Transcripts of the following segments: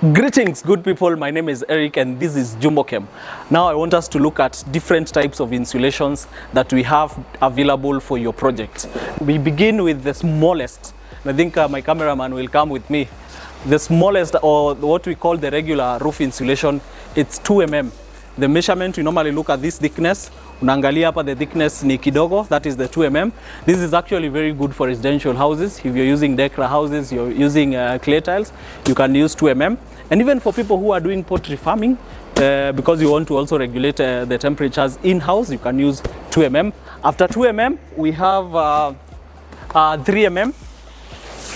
Greetings, good people. My name is Eric and this is Jumbochem. Now I want us to look at different types of insulations that we have available for your project. We begin with the smallest. I think my cameraman will come with me. The smallest, or what we call the regular roof insulation, it's 2 mm. The measurement, we normally look at this thickness. Unaangalia hapa the thickness ni kidogo, that is the 2 mm. This is actually very good for residential houses. If you're using decra houses, you're using clay tiles, you can use 2 mm. And even for people who are doing poultry farming, because you want to also regulate the temperatures in-house, you can use 2 mm. After 2 mm, we have 3 mm.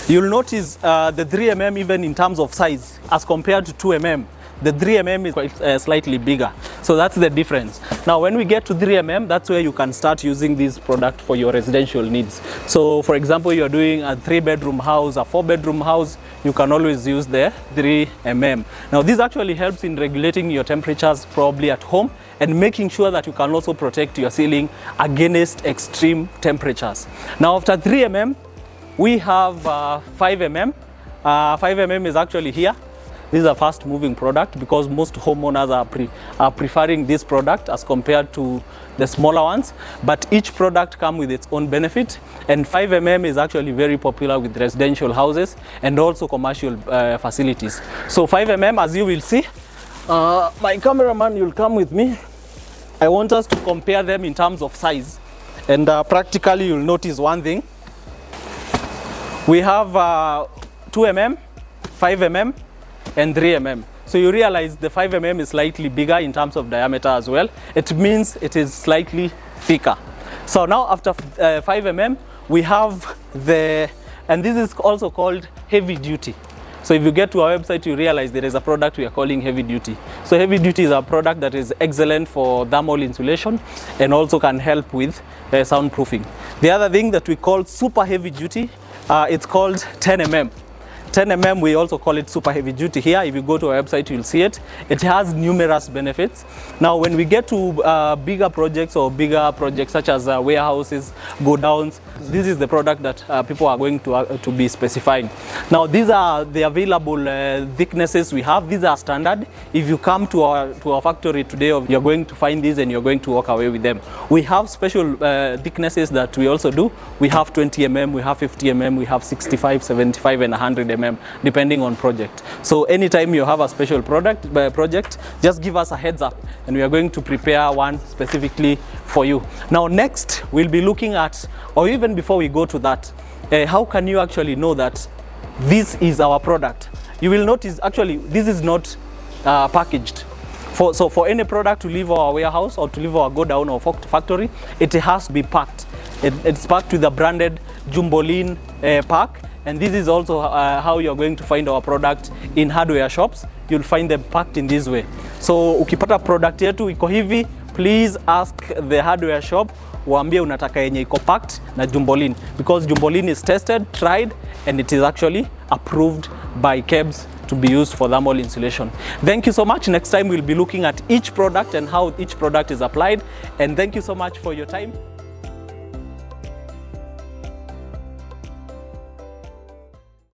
You'll notice the 3 mm even in terms of size as compared to 2 mm. The 3 mm is quite slightly bigger. So that's the difference. Now when we get to 3 mm, that's where you can start using this product for your residential needs. So for example, you're doing a 3-bedroom house, a 4-bedroom house, you can always use the 3 mm. Now this actually helps in regulating your temperatures probably at home and making sure that you can also protect your ceiling against extreme temperatures. Now after 3 mm, we have 5 mm. 5 mm is actually here. This is a fast moving product because most homeowners are preferring this product as compared to the smaller ones, but each product comes with its own benefit, and 5 mm is actually very popular with residential houses and also commercial facilities. So 5 mm, as you will see, my cameraman will come with me. I want us to compare them in terms of size, and practically you'll notice one thing. We have 2 mm, 5 mm, and 3 mm. So you realize the 5 mm is slightly bigger in terms of diameter as well. It means it is slightly thicker. So now after 5 mm, we have and this is also called heavy duty. So if you get to our website, you realize there is a product we are calling heavy duty. So heavy duty is a product that is excellent for thermal insulation and also can help with soundproofing. The other thing that we call super heavy duty, it's called 10 mm. 10 mm, we also call it super heavy duty here. If you go to our website, you'll see it. It has numerous benefits. Now, when we get to bigger projects such as warehouses, go downs, this is the product that people are going to be specifying. Now, these are the available thicknesses we have. These are standard. If you come to our factory today, you're going to find these and you're going to walk away with them. We have special thicknesses that we also do. We have 20 mm, we have 50 mm, we have 65, 75, and 100 mm. Depending on project. So anytime you have a special project, just give us a heads up and we are going to prepare one specifically for you. Now next, we'll be looking at, or even before we go to that, how can you actually know that this is our product? You will notice actually this is not packaged. So for any product to leave our warehouse or to leave our go down or factory, it has to be packed. It's packed with a branded Jumbolene pack. And this is also how you're going to find our product in hardware shops. You'll find them packed in this way. So ukipata product yetu iko hivi, please ask the hardware shop waambie unataka yenye iko packed na Jumbolene, because Jumbolene is tested, tried, and it is actually approved by KEBS to be used for thermal insulation. Thank you so much. Next time we'll be looking at each product and how each product is applied. And thank you so much for your time.